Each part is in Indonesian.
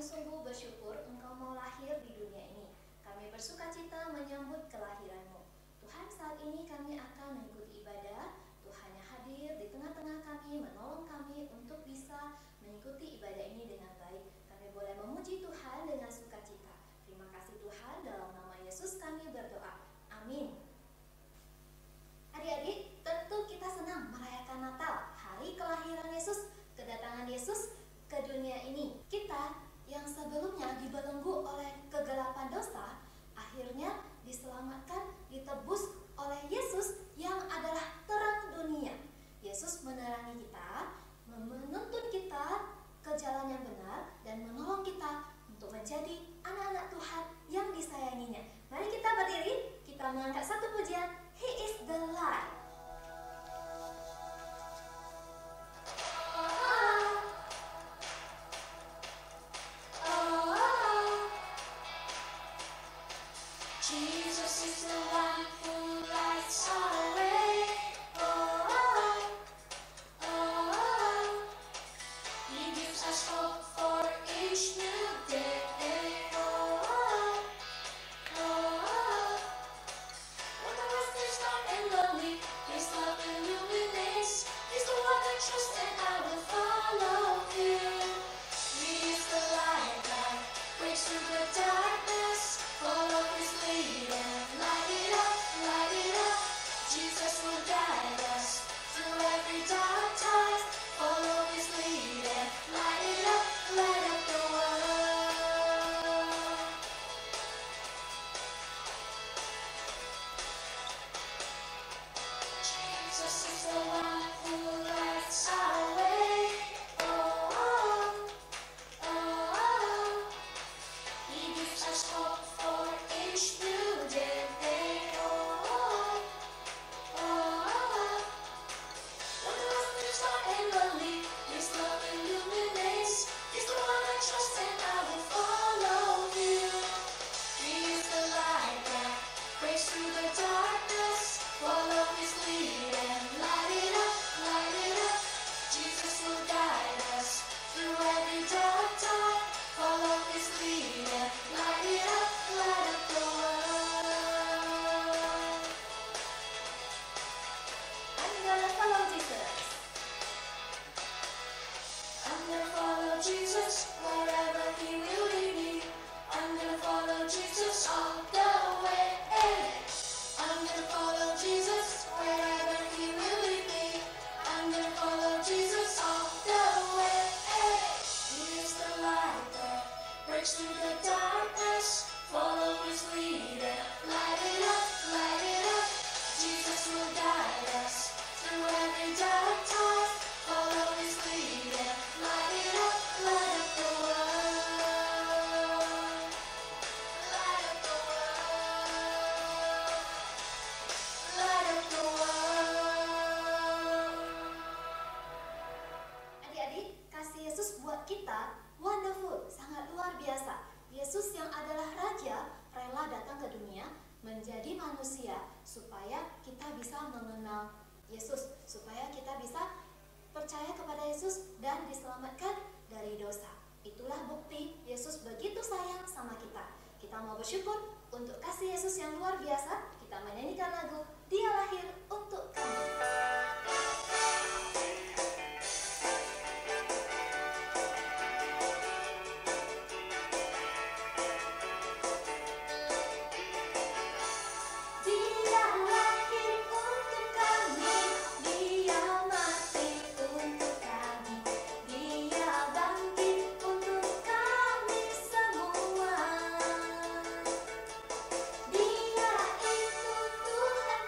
sungguh bersyukur Engkau mau lahir di dunia ini. Kami bersukacita menyambut kelahiran-Mu. Tuhan, saat ini kami akan mengikuti ibadah. Tuhan yang hadir di tengah-tengah kami, menolong kami untuk bisa mengikuti ibadah ini dengan baik. Kami boleh memuji Tuhan dengan sukacita. Terima kasih Tuhan, dalam nama Yesus kami berdoa. Amin. Adik-adik, tentu kita senang merayakan Natal, hari kelahiran Yesus, kedatangan Yesus ke dunia ini. Kita yang sebelumnya dibelenggu oleh kegelapan dosa, akhirnya diselamatkan, ditebus oleh Yesus yang adalah terang dunia. Yesus menerangi kita, menuntun kita ke jalan yang benar, dan menolong kita untuk menjadi anak-anak Tuhan yang disayanginya. Mari kita berdiri, kita mengangkat satu pujian, He is the light. Jesus is the one who lights our way. Oh, oh, oh. He gives us hope for each new day. Oh, oh, oh. When the world feels dark and lonely, His love illuminates. He's the one I trust and I will follow Him. He is the light that breaks through the darkness. Follow His lead and light it up, light it up. Jesus will guide us through every dark time. Follow His lead and light it up, light up the world. Jesus is the one who lights our way. Oh, oh, oh. He gives us hope for each new day. Oh, oh, oh. When the world feels dark and lonely, His love illuminates. He's the one I trust and I will follow Him. He is the light that breaks through the darkness. Follow His lead and light it up, light it up. Jesus will guide us through every dark time. Follow His lead and light it up, light up the world. I'm gonna follow Jesus. I'm gonna follow Jesus wherever He will lead me. I'm gonna follow Jesus all the way. I'm gonna follow Jesus wherever He will lead me. I'm gonna follow Jesus all the way. He is the light that breaks through the darkness. Follow His lead and light it up, light it up. Jesus will guide us through every dark time. Follow His lead and light it up, light up the world. Light up the world. Light up the world. Adik-adik, kasih Yesus buat kita wonderful, sangat luar biasa. Yesus yang adalah Raja, rela datang ke dunia, menjadi manusia, supaya kita bisa mengenal Yesus, supaya kita bisa percaya kepada Yesus dan diselamatkan dari dosa. Itulah bukti Yesus begitu sayang sama kita. Kita mau bersyukur untuk kasih Yesus yang luar biasa. Kita menyanyikan lagu Dia Lahir Untuk Kami. Dia lahir untuk kami, Dia mati untuk kami, Dia bangkit untuk kami semua. Dia itu Tuhan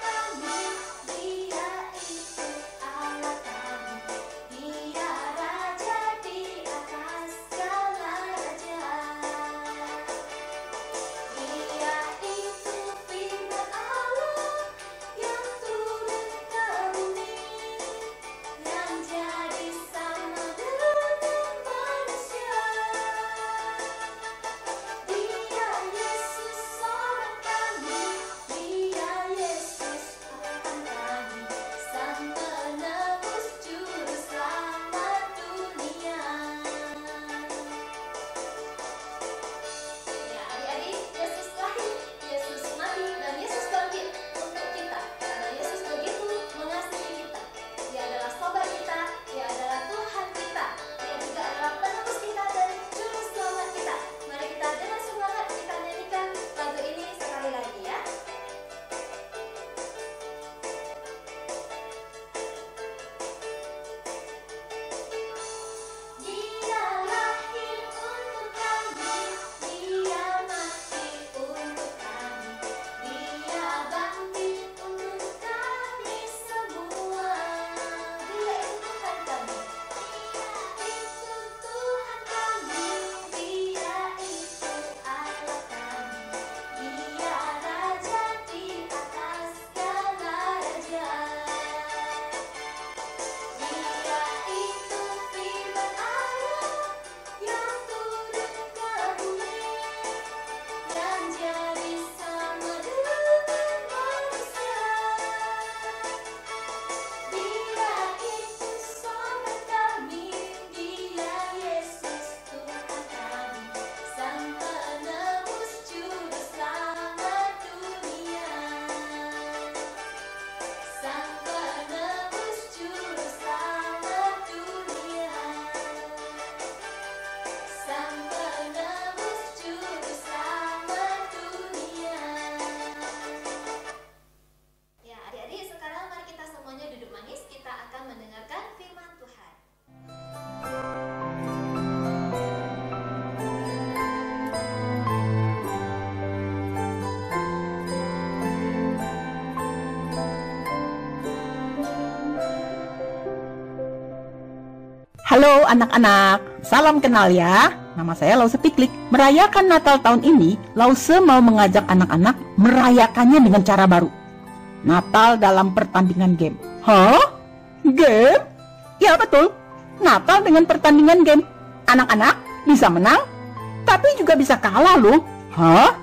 Halo anak-anak, salam kenal ya. Nama saya Lause Piklik. Merayakan Natal tahun ini, Lause mau mengajak anak-anak merayakannya dengan cara baru. Natal dalam pertandingan game. Hah? Game? Ya betul, Natal dengan pertandingan game. Anak-anak bisa menang, tapi juga bisa kalah loh. Hah?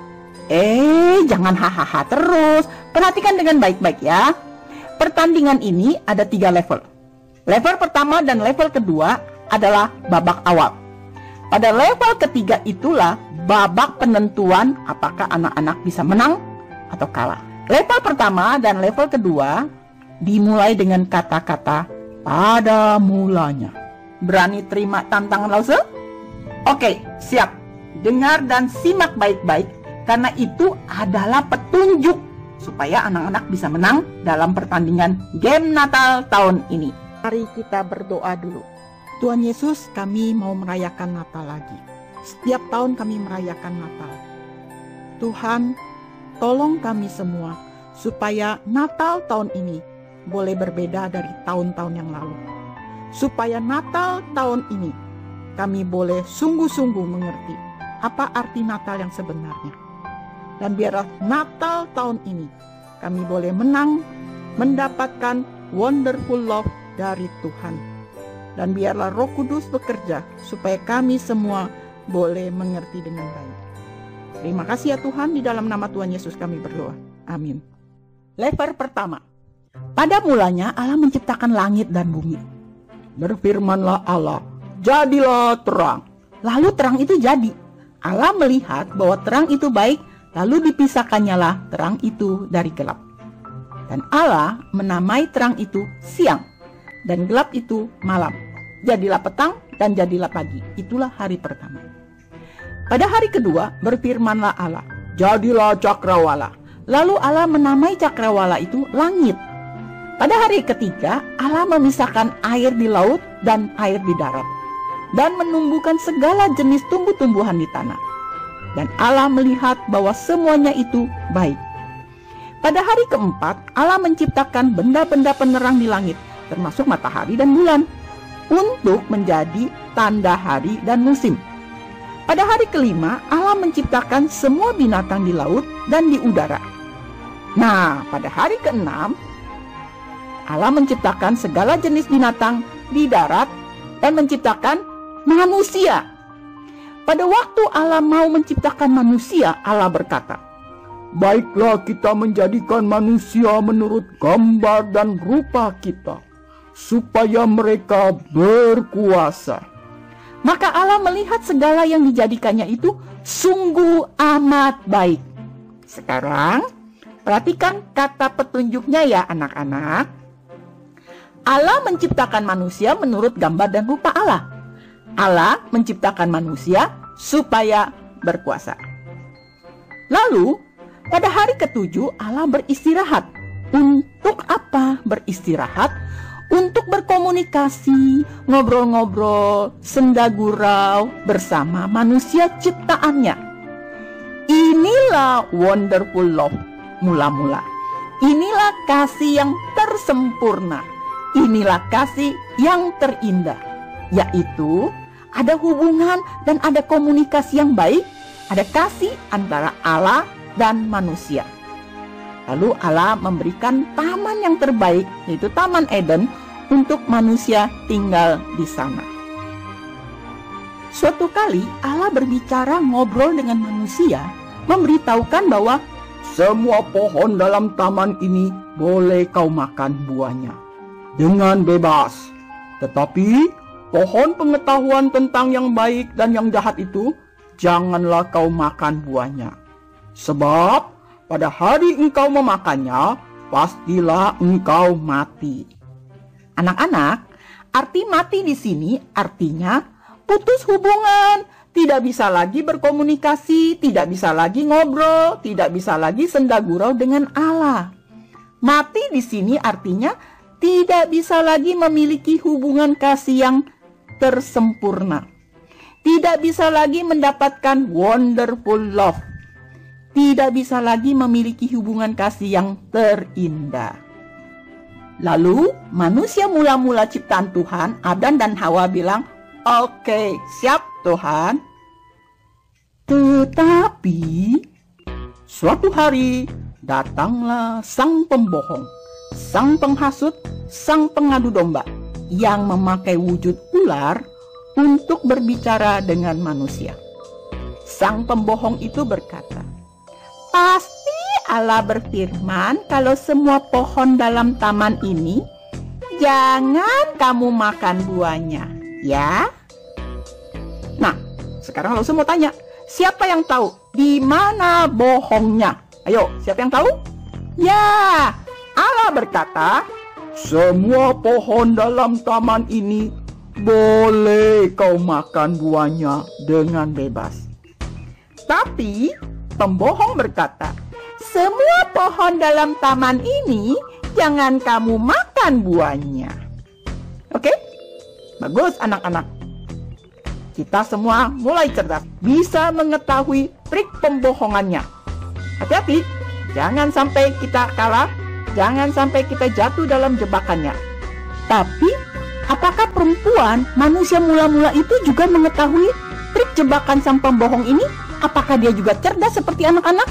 Jangan hahaha terus. Perhatikan dengan baik-baik ya. Pertandingan ini ada 3 level. Level pertama dan level kedua adalah babak awal. Pada level ketiga itulah babak penentuan apakah anak-anak bisa menang atau kalah. Level pertama dan level kedua dimulai dengan kata-kata pada mulanya. Berani terima tantangan Lause? Oke, siap. Dengar dan simak baik-baik, karena itu adalah petunjuk supaya anak-anak bisa menang dalam pertandingan game Natal tahun ini. Mari kita berdoa dulu. Tuhan Yesus, kami mau merayakan Natal lagi. Setiap tahun kami merayakan Natal. Tuhan, tolong kami semua supaya Natal tahun ini boleh berbeda dari tahun-tahun yang lalu. Supaya Natal tahun ini kami boleh sungguh-sungguh mengerti apa arti Natal yang sebenarnya. Dan biarlah Natal tahun ini kami boleh menang, mendapatkan wonderful love dari Tuhan. Dan biarlah Roh Kudus bekerja supaya kami semua boleh mengerti dengan baik. Terima kasih ya Tuhan, di dalam nama Tuhan Yesus kami berdoa. Amin. Level pertama. Pada mulanya Allah menciptakan langit dan bumi. Berfirmanlah Allah, jadilah terang. Lalu terang itu jadi. Allah melihat bahwa terang itu baik, lalu dipisahkannyalah terang itu dari gelap. Dan Allah menamai terang itu siang, dan gelap itu malam. Jadilah petang dan jadilah pagi. Itulah hari pertama. Pada hari kedua berfirmanlah Allah, jadilah cakrawala. Lalu Allah menamai cakrawala itu langit. Pada hari ketiga Allah memisahkan air di laut dan air di darat, dan menumbuhkan segala jenis tumbuh-tumbuhan di tanah. Dan Allah melihat bahwa semuanya itu baik. Pada hari keempat Allah menciptakan benda-benda penerang di langit, termasuk matahari dan bulan, untuk menjadi tanda hari dan musim. Pada hari kelima Allah menciptakan semua binatang di laut dan di udara. Nah, pada hari keenam Allah menciptakan segala jenis binatang di darat dan menciptakan manusia. Pada waktu Allah mau menciptakan manusia, Allah berkata, baiklah kita menjadikan manusia menurut gambar dan rupa kita, supaya mereka berkuasa. Maka Allah melihat segala yang dijadikannya itu sungguh amat baik. Sekarang perhatikan kata petunjuknya ya anak-anak. Allah menciptakan manusia menurut gambar dan rupa Allah. Allah menciptakan manusia supaya berkuasa. Lalu pada hari ketujuh Allah beristirahat. Untuk apa beristirahat? Untuk berkomunikasi, ngobrol-ngobrol, senda gurau bersama manusia ciptaannya. Inilah wonderful love mula-mula. Inilah kasih yang tersempurna. Inilah kasih yang terindah. Yaitu ada hubungan dan ada komunikasi yang baik. Ada kasih antara Allah dan manusia. Lalu Allah memberikan taman yang terbaik, yaitu Taman Eden, untuk manusia tinggal di sana. Suatu kali Allah berbicara ngobrol dengan manusia, memberitahukan bahwa semua pohon dalam taman ini boleh kau makan buahnya dengan bebas. Tetapi pohon pengetahuan tentang yang baik dan yang jahat itu janganlah kau makan buahnya. Sebab pada hari engkau memakannya, pastilah engkau mati. Anak-anak, arti mati di sini artinya putus hubungan, tidak bisa lagi berkomunikasi, tidak bisa lagi ngobrol, tidak bisa lagi senda gurau dengan Allah. Mati di sini artinya tidak bisa lagi memiliki hubungan kasih yang tersempurna. Tidak bisa lagi mendapatkan wonderful love. Tidak bisa lagi memiliki hubungan kasih yang terindah. Lalu manusia mula-mula ciptaan Tuhan, Adam dan Hawa bilang, "Oke, siap Tuhan." Tetapi suatu hari datanglah sang pembohong, sang penghasut, sang pengadu domba yang memakai wujud ular untuk berbicara dengan manusia. Sang pembohong itu berkata, "Pasti Allah berfirman kalau semua pohon dalam taman ini jangan kamu makan buahnya, ya?" Nah, sekarang langsung mau tanya, siapa yang tahu di mana bohongnya? Ayo, siapa yang tahu? Ya, Allah berkata, "Semua pohon dalam taman ini boleh kau makan buahnya dengan bebas." Tapi pembohong berkata, "Semua pohon dalam taman ini jangan kamu makan buahnya." Oke? Bagus anak-anak. Kita semua mulai cerdas, bisa mengetahui trik pembohongannya. Hati-hati, jangan sampai kita kalah, jangan sampai kita jatuh dalam jebakannya. Tapi, apakah perempuan, manusia mula-mula itu juga mengetahui trik jebakan sang pembohong ini? Apakah dia juga cerdas seperti anak-anak?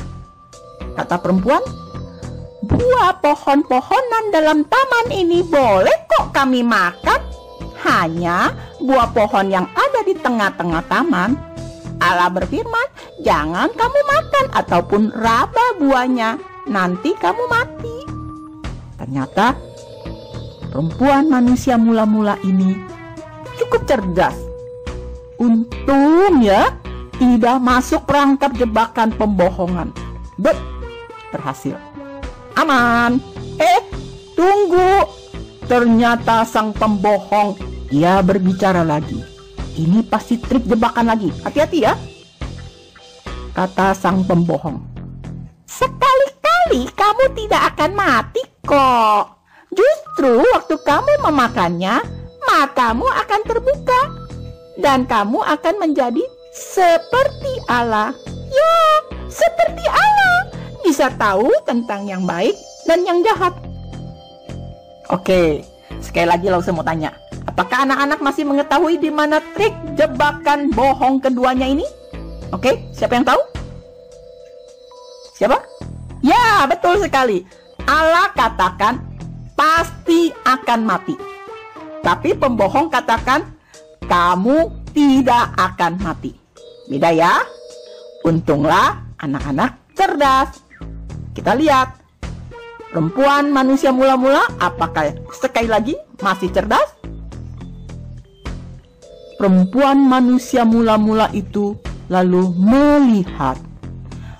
Kata perempuan, "Buah pohon-pohonan dalam taman ini boleh kok kami makan. Hanya buah pohon yang ada di tengah-tengah taman, Allah berfirman, jangan kamu makan ataupun raba buahnya, nanti kamu mati." Ternyata perempuan manusia mula-mula ini cukup cerdas. Untung ya, tidak masuk perangkap jebakan pembohongan. Berhasil. Aman. Tunggu. Ternyata sang pembohong, dia berbicara lagi. Ini pasti trik jebakan lagi. Hati-hati ya. Kata sang pembohong, "Sekali-kali kamu tidak akan mati kok. Justru waktu kamu memakannya, matamu akan terbuka. Dan kamu akan menjadi seperti Allah." Ya, seperti Allah. Bisa tahu tentang yang baik dan yang jahat. Oke, sekali lagi Lause mau tanya, apakah anak-anak masih mengetahui di mana trik jebakan bohong keduanya ini? Oke, siapa yang tahu? Siapa? Ya, betul sekali. Allah katakan pasti akan mati. Tapi pembohong katakan kamu tidak akan mati. Beda ya? Untunglah anak-anak cerdas. Kita lihat. Perempuan manusia mula-mula apakah sekali lagi masih cerdas? Perempuan manusia mula-mula itu lalu melihat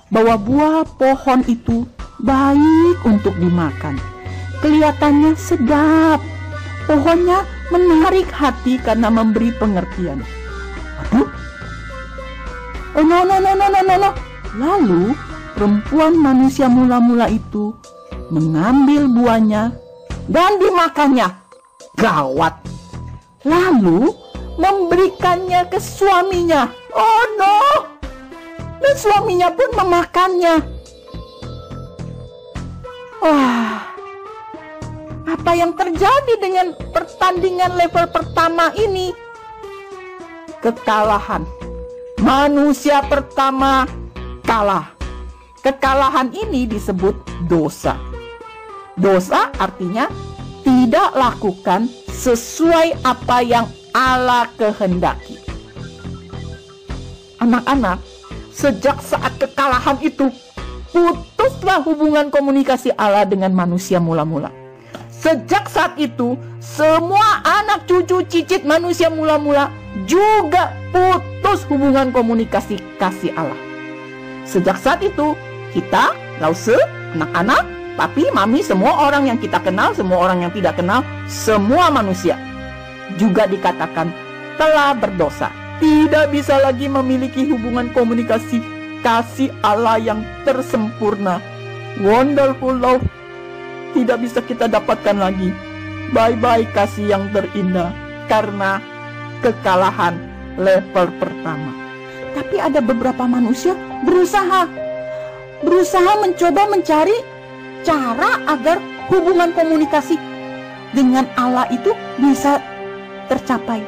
bahwa buah pohon itu baik untuk dimakan. Kelihatannya sedap. Pohonnya menarik hati karena memberi pengertian. Waduh. Oh no. Lalu perempuan manusia mula-mula itu mengambil buahnya dan dimakannya. Gawat. Lalu memberikannya ke suaminya. Oh no. Dan suaminya pun memakannya. Wah. Apa yang terjadi dengan pertandingan level pertama ini? Kekalahan. Manusia pertama kalah. Kekalahan ini disebut dosa. Dosa artinya tidak lakukan sesuai apa yang Allah kehendaki. Anak-anak, sejak saat kekalahan itu, putuslah hubungan komunikasi Allah dengan manusia mula-mula. Sejak saat itu, semua anak cucu cicit manusia mula-mula juga putus hubungan komunikasi kasih Allah. Sejak saat itu, kita, Lause, anak-anak, papi, mami, semua orang yang kita kenal, semua orang yang tidak kenal, semua manusia juga dikatakan telah berdosa. Tidak bisa lagi memiliki hubungan komunikasi kasih Allah yang tersempurna. Wonderful love tidak bisa kita dapatkan lagi. Bye-bye kasih yang terindah karena kekalahan level pertama. Tapi ada beberapa manusia berusaha mencoba mencari cara agar hubungan komunikasi dengan Allah itu bisa tercapai.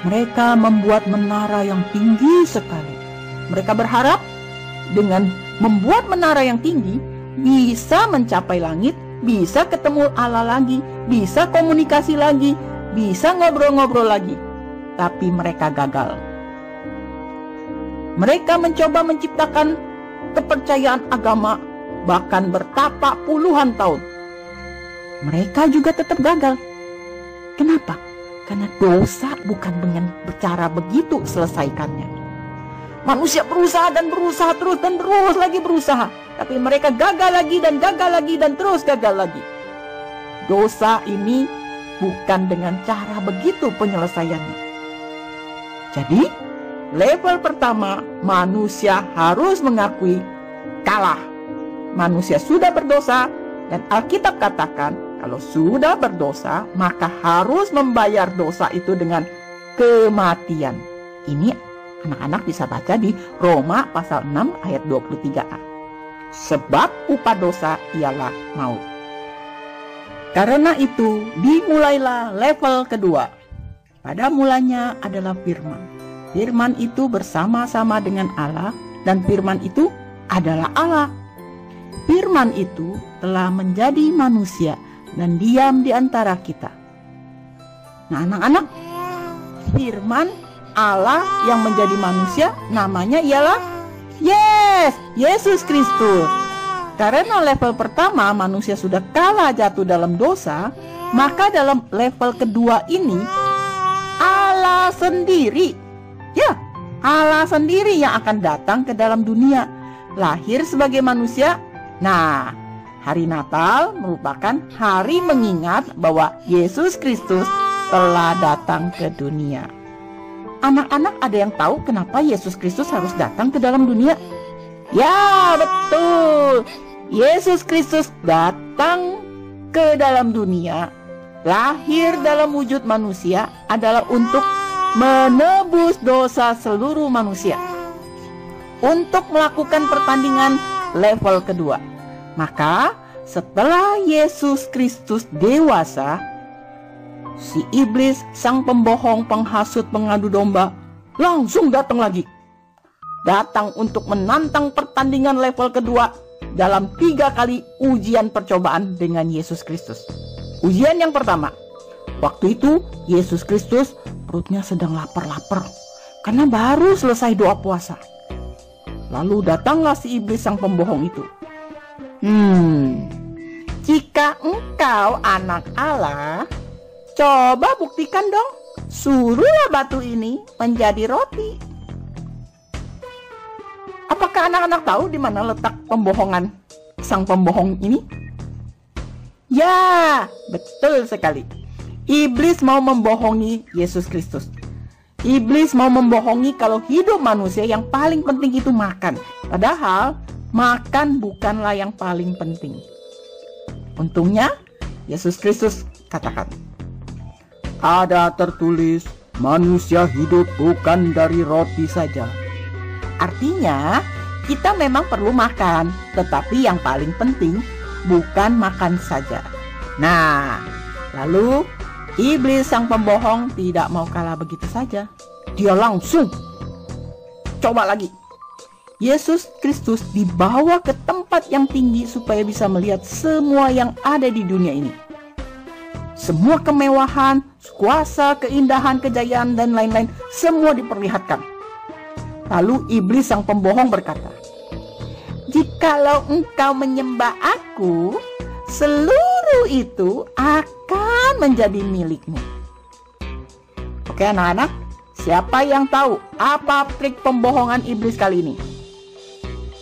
Mereka membuat menara yang tinggi sekali. Mereka berharap dengan membuat menara yang tinggi bisa mencapai langit, bisa ketemu Allah lagi, bisa komunikasi lagi, bisa ngobrol-ngobrol lagi. Tapi mereka gagal. Mereka mencoba menciptakan kepercayaan agama, bahkan bertapa puluhan tahun. Mereka juga tetap gagal. Kenapa? Karena dosa bukan dengan cara begitu selesaikannya. Manusia berusaha dan berusaha terus dan terus lagi berusaha. Tapi mereka gagal lagi dan gagal lagi dan terus gagal lagi. Dosa ini bukan dengan cara begitu penyelesaiannya. Jadi, level pertama, manusia harus mengakui kalah. Manusia sudah berdosa dan Alkitab katakan kalau sudah berdosa maka harus membayar dosa itu dengan kematian. Ini anak-anak bisa baca di Roma pasal 6 ayat 23a. Sebab upah dosa ialah maut. Karena itu dimulailah level kedua. Pada mulanya adalah firman. Firman itu bersama-sama dengan Allah dan firman itu adalah Allah. Firman itu telah menjadi manusia dan diam di antara kita. Nah, anak-anak, firman Allah yang menjadi manusia namanya ialah Yesus Kristus. Karena level pertama manusia sudah kalah jatuh dalam dosa, maka dalam level kedua ini Allah sendiri, Allah sendiri yang akan datang ke dalam dunia, lahir sebagai manusia. Nah, hari Natal merupakan hari mengingat bahwa Yesus Kristus telah datang ke dunia. Anak-anak ada yang tahu kenapa Yesus Kristus harus datang ke dalam dunia? Ya, betul. Yesus Kristus datang ke dalam dunia, lahir dalam wujud manusia adalah untuk menebus dosa seluruh manusia. Untuk melakukan pertandingan level kedua. Maka setelah Yesus Kristus dewasa, si iblis, sang pembohong, penghasut, pengadu domba langsung datang lagi. Datang untuk menantang pertandingan level kedua dalam 3 kali ujian percobaan dengan Yesus Kristus. Ujian yang pertama, waktu itu Yesus Kristus perutnya sedang lapar-lapar karena baru selesai doa puasa. Lalu datanglah si iblis sang pembohong itu. Jika engkau anak Allah, coba buktikan dong. Suruhlah batu ini menjadi roti. Apakah anak-anak tahu di mana letak pembohongan sang pembohong ini? Ya, betul sekali. Iblis mau membohongi Yesus Kristus. Iblis mau membohongi kalau hidup manusia yang paling penting itu makan. Padahal makan bukanlah yang paling penting. Untungnya Yesus Kristus katakan, ada tertulis, manusia hidup bukan dari roti saja. Artinya kita memang perlu makan, tetapi yang paling penting bukan makan saja. Nah, lalu iblis sang pembohong tidak mau kalah begitu saja. Dia langsung coba lagi. Yesus Kristus dibawa ke tempat yang tinggi supaya bisa melihat semua yang ada di dunia ini. Semua kemewahan, kuasa, keindahan, kejayaan, dan lain-lain semua diperlihatkan. Lalu iblis sang pembohong berkata, jikalau engkau menyembah aku, seluruh itu akan menjadi milikmu. Oke anak-anak, siapa yang tahu apa trik pembohongan iblis kali ini?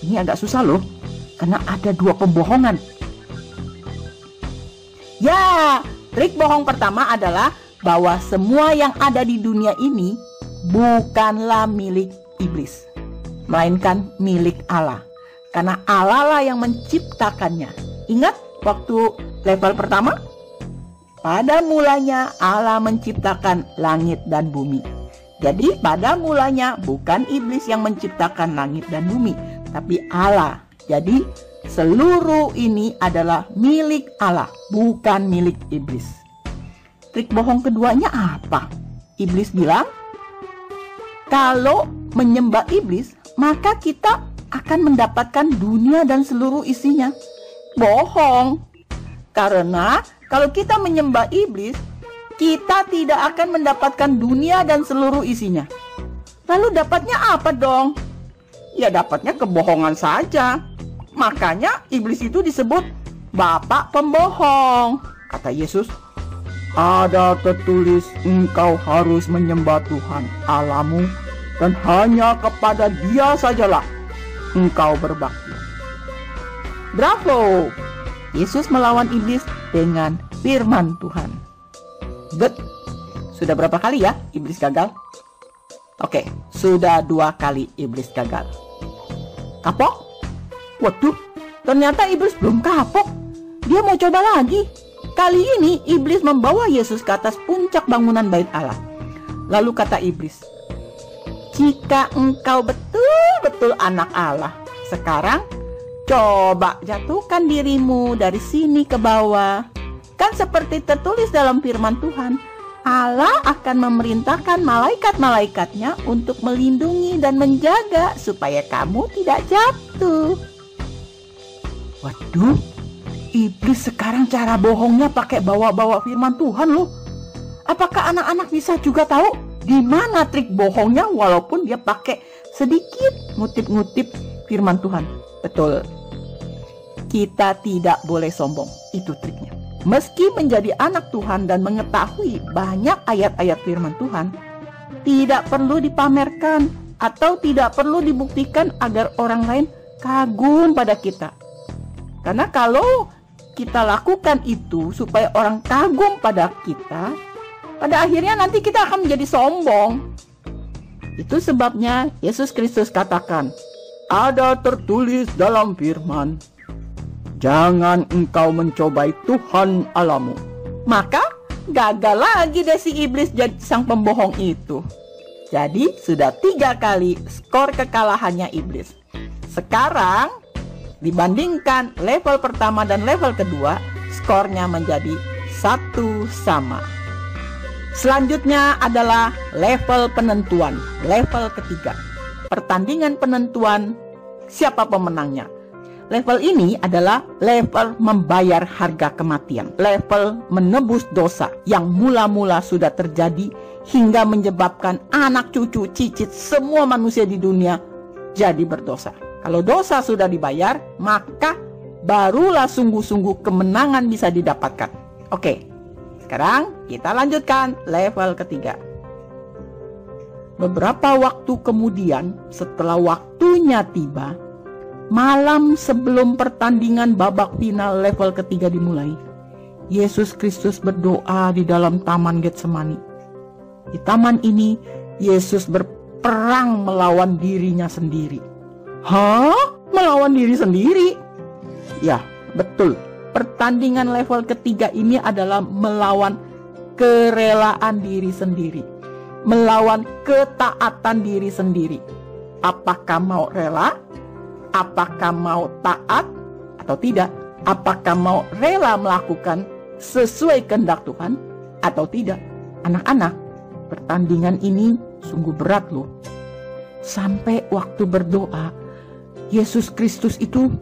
Ini agak susah loh, karena ada 2 pembohongan. Ya, trik bohong pertama adalah bahwa semua yang ada di dunia ini bukanlah milik iblis, melainkan milik Allah. Karena Allah lah yang menciptakannya. Ingat waktu level pertama? Pada mulanya Allah menciptakan langit dan bumi. Jadi pada mulanya bukan iblis yang menciptakan langit dan bumi, tapi Allah. Jadi Seluruh ini adalah milik Allah, bukan milik iblis. Trik bohong keduanya apa? Iblis bilang, kalau menyembah iblis, maka kita akan mendapatkan dunia dan seluruh isinya. Bohong. Karena kalau kita menyembah iblis, kita tidak akan mendapatkan dunia dan seluruh isinya. Lalu dapatnya apa dong? Ya dapatnya kebohongan saja. Makanya iblis itu disebut bapak pembohong. Kata Yesus, ada tertulis engkau harus menyembah Tuhan Allahmu dan hanya kepada Dia sajalah engkau berbakti. Bravo! Yesus melawan iblis dengan firman Tuhan. Good. Sudah berapa kali ya iblis gagal? Oke, sudah 2 kali iblis gagal. Kapok? Waduh, ternyata iblis belum kapok. Dia mau coba lagi. Kali ini iblis membawa Yesus ke atas puncak bangunan bait Allah. Lalu kata iblis, jika engkau betul-betul anak Allah, sekarang coba jatuhkan dirimu dari sini ke bawah. Kan seperti tertulis dalam firman Tuhan, Allah akan memerintahkan malaikat-malaikatnya untuk melindungi dan menjaga supaya kamu tidak jatuh. Waduh, iblis sekarang cara bohongnya pakai bawa-bawa firman Tuhan loh. Apakah anak-anak bisa juga tahu di mana trik bohongnya walaupun dia pakai sedikit ngutip-ngutip firman Tuhan? Betul. Kita tidak boleh sombong, itu triknya. Meski menjadi anak Tuhan dan mengetahui banyak ayat-ayat firman Tuhan, tidak perlu dipamerkan atau tidak perlu dibuktikan agar orang lain kagum pada kita. Karena kalau kita lakukan itu supaya orang kagum pada kita, pada akhirnya nanti kita akan menjadi sombong. Itu sebabnya Yesus Kristus katakan, ada tertulis dalam firman, jangan engkau mencobai Tuhan Allahmu. Maka gagal lagi deh si iblis jadi sang pembohong itu. Jadi sudah 3 kali skor kekalahannya iblis. Sekarang dibandingkan level pertama dan level kedua, skornya menjadi 1 sama. Selanjutnya adalah level penentuan, level ketiga. Pertandingan penentuan siapa pemenangnya. Level ini adalah level membayar harga kematian, level menebus dosa yang mula-mula sudah terjadi hingga menyebabkan anak cucu cicit semua manusia di dunia jadi berdosa. Kalau dosa sudah dibayar, maka barulah sungguh-sungguh kemenangan bisa didapatkan. Oke, sekarang kita lanjutkan level ketiga. Beberapa waktu kemudian, setelah waktunya tiba, malam sebelum pertandingan babak final level ketiga dimulai, Yesus Kristus berdoa di dalam Taman Getsemani. Di taman ini, Yesus berperang melawan dirinya sendiri. Hah? Melawan diri sendiri? Ya, betul. Pertandingan level ketiga ini adalah melawan kerelaan diri sendiri, melawan ketaatan diri sendiri. Apakah mau rela? Apakah mau taat atau tidak? Apakah mau rela melakukan sesuai kehendak Tuhan atau tidak? Anak-anak, pertandingan ini sungguh berat loh. Sampai waktu berdoa, Yesus Kristus itu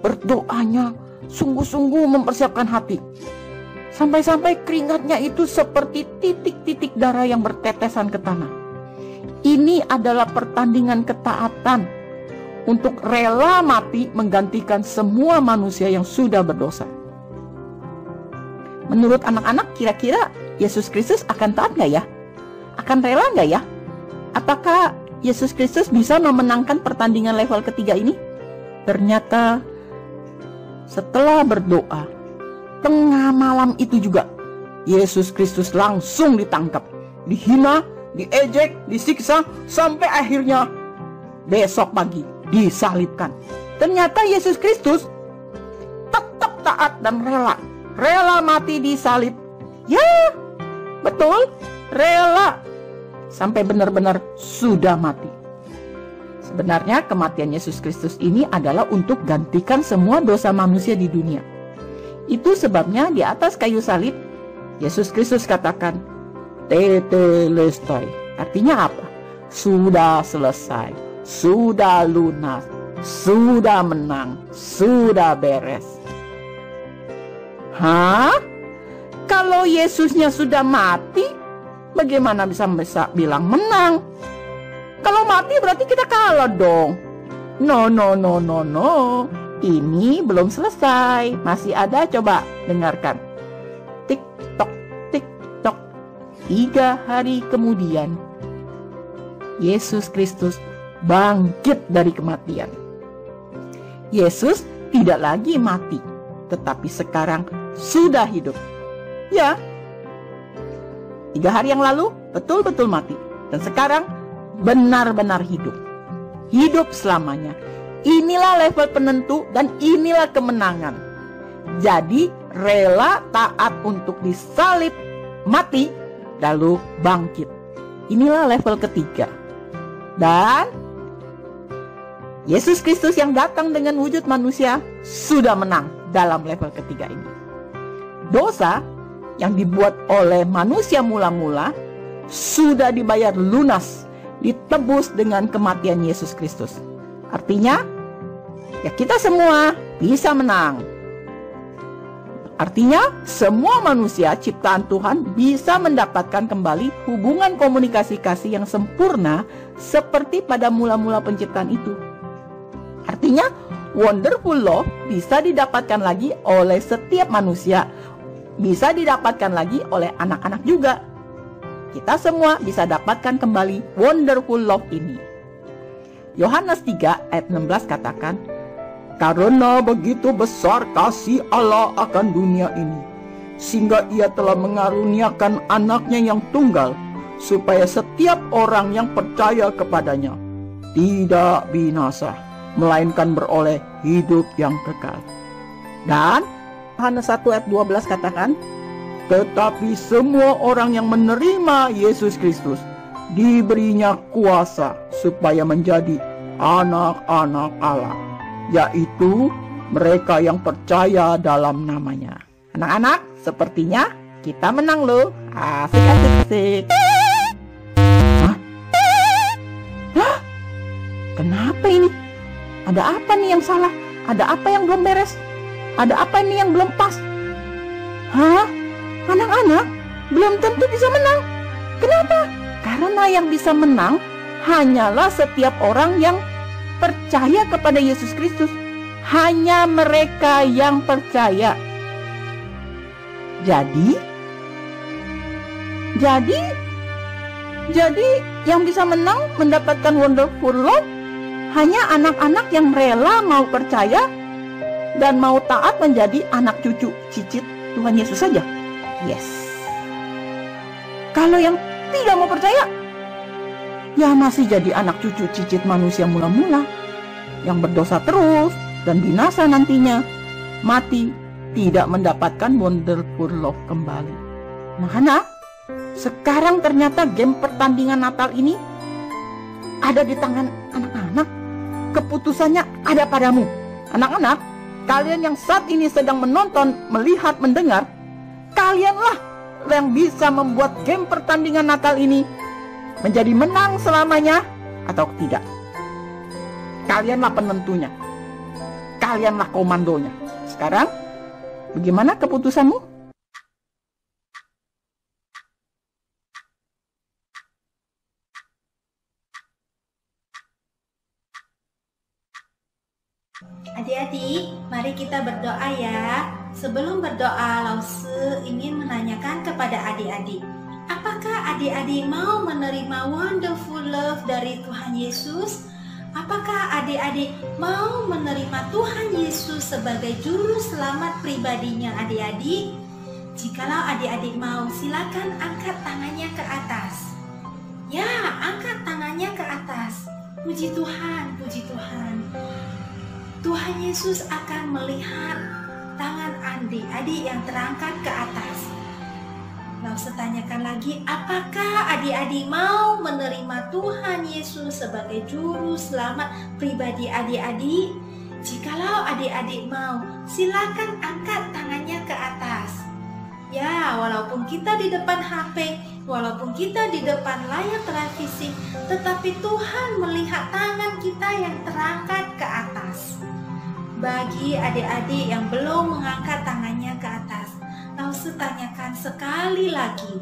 berdoanya sungguh-sungguh mempersiapkan hati. Sampai-sampai keringatnya itu seperti titik-titik darah yang bertetesan ke tanah. Ini adalah pertandingan ketaatan untuk rela mati menggantikan semua manusia yang sudah berdosa. Menurut anak-anak, kira-kira Yesus Kristus akan taat nggak ya? Akan rela nggak ya? Apakah Yesus Kristus bisa memenangkan pertandingan level ketiga ini? Ternyata setelah berdoa, tengah malam itu juga Yesus Kristus langsung ditangkap, dihina, diejek, disiksa, sampai akhirnya besok pagi disalibkan. Ternyata Yesus Kristus tetap taat dan rela mati disalib. Ya, betul, rela sampai benar-benar sudah mati. Sebenarnya kematian Yesus Kristus ini adalah untuk gantikan semua dosa manusia di dunia. Itu sebabnya di atas kayu salib, Yesus Kristus katakan, Tetelestai. Artinya apa? Sudah selesai, sudah lunas, sudah menang, sudah beres. Hah? Kalau Yesusnya sudah mati, bagaimana bisa bilang menang? Kalau mati berarti kita kalah dong. No. Ini belum selesai. Masih ada, coba dengarkan. Tik tok, tik tok. 3 hari kemudian, Yesus Kristus bangkit dari kematian. Yesus tidak lagi mati, tetapi sekarang sudah hidup. Ya, 3 hari yang lalu betul-betul mati, dan sekarang benar-benar hidup. Hidup selamanya. Inilah level penentu dan inilah kemenangan. Jadi rela taat untuk disalib, mati, lalu bangkit. Inilah level ketiga. Dan Yesus Kristus yang datang dengan wujud manusia sudah menang dalam level ketiga ini. Dosa yang dibuat oleh manusia mula-mula sudah dibayar lunas, ditebus dengan kematian Yesus Kristus. Artinya, ya kita semua bisa menang. Artinya, semua manusia ciptaan Tuhan bisa mendapatkan kembali hubungan komunikasi kasih yang sempurna seperti pada mula-mula penciptaan itu. Artinya, wonderful love bisa didapatkan lagi oleh setiap manusia, bisa didapatkan lagi oleh anak-anak juga. Kita semua bisa dapatkan kembali wonderful love ini. Yohanes 3 ayat 16 katakan, karena begitu besar kasih Allah akan dunia ini, sehingga ia telah mengaruniakan anaknya yang tunggal, supaya setiap orang yang percaya kepadanya tidak binasa, melainkan beroleh hidup yang kekal. Dan Yohanes 1 ayat 12 katakan, tetapi semua orang yang menerima Yesus Kristus diberinya kuasa supaya menjadi anak-anak Allah, yaitu mereka yang percaya dalam namanya. Anak-anak, sepertinya kita menang loh. Asik. Hah? Kenapa ini? Ada apa nih yang salah? Ada apa yang belum beres? Ada apa ini yang belum pas? Hah? Anak-anak belum tentu bisa menang. Kenapa? Karena yang bisa menang hanyalah setiap orang yang percaya kepada Yesus Kristus. Hanya mereka yang percaya. Jadi yang bisa menang mendapatkan wonderful love hanya anak-anak yang rela mau percaya dan mau taat menjadi anak cucu cicit Tuhan Yesus saja. Yes. Kalau yang tidak mau percaya, ya masih jadi anak cucu cicit manusia mula-mula yang berdosa terus dan binasa nantinya, mati, tidak mendapatkan wonderful love kembali. Nah, anak, sekarang ternyata game pertandingan Natal ini ada di tangan anak-anak. Keputusannya ada padamu. Anak-anak, kalian yang saat ini sedang menonton, melihat, mendengar, kalianlah yang bisa membuat game pertandingan Natal ini menjadi menang selamanya atau tidak. Kalianlah penentunya. Kalianlah komandonya. Sekarang, bagaimana keputusanmu? Adik-adik, mari kita berdoa ya. Sebelum berdoa, Lause ingin menanyakan kepada adik-adik, apakah adik-adik mau menerima wonderful love dari Tuhan Yesus? Apakah adik-adik mau menerima Tuhan Yesus sebagai juru selamat pribadinya adik-adik? Jikalau adik-adik mau, silakan angkat tangannya ke atas. Ya, angkat tangannya ke atas. Puji Tuhan, puji Tuhan. Tuhan Yesus akan melihat tangan adik-adik yang terangkat ke atas. Lalu tanyakan lagi, apakah adik-adik mau menerima Tuhan Yesus sebagai juru selamat pribadi adik-adik? Jikalau adik-adik mau, silakan angkat tangannya ke atas. Ya, walaupun kita di depan HP, walaupun kita di depan layar televisi, tetapi Tuhan melihat tangan kita yang terangkat ke atas. Bagi adik-adik yang belum mengangkat tangannya ke atas, lalu tanyakan sekali lagi,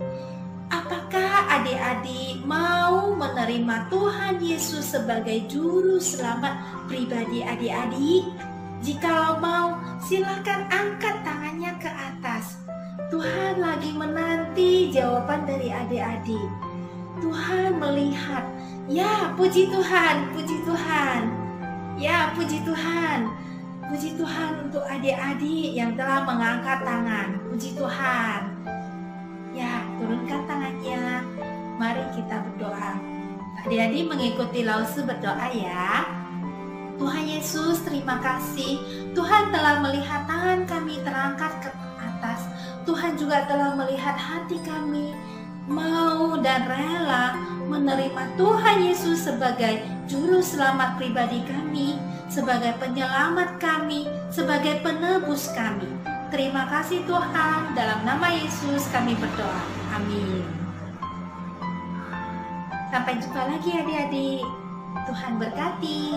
apakah adik-adik mau menerima Tuhan Yesus sebagai juru selamat pribadi adik-adik? Jikalau mau, silakan angkat tangannya ke atas. Tuhan lagi menanti jawaban dari adik-adik. Tuhan melihat, ya puji Tuhan, puji Tuhan. Ya puji Tuhan. Puji Tuhan untuk adik-adik yang telah mengangkat tangan. Puji Tuhan. Ya, turunkan tangannya. Mari kita berdoa. Adik-adik mengikuti Lause berdoa ya. Tuhan Yesus, terima kasih. Tuhan telah melihat tangan kami terangkat ke atas. Tuhan juga telah melihat hati kami mau dan rela menerima Tuhan Yesus sebagai juru selamat pribadi kami, sebagai penyelamat kami, sebagai penebus kami. Terima kasih Tuhan, dalam nama Yesus kami berdoa. Amin. Sampai jumpa lagi adik-adik. Tuhan berkati.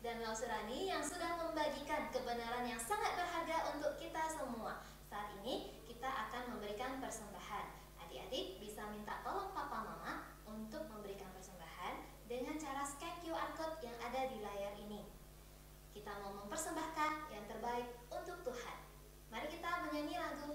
Dan Lause Rani yang sudah membagikan kebenaran yang sangat berharga untuk kita semua. Saat ini kita akan memberikan persembahan. Adik-adik bisa minta tolong papa mama untuk memberikan persembahan dengan cara scan QR code yang ada di layar ini. Kita mau mempersembahkan yang terbaik untuk Tuhan. Mari kita menyanyi lagu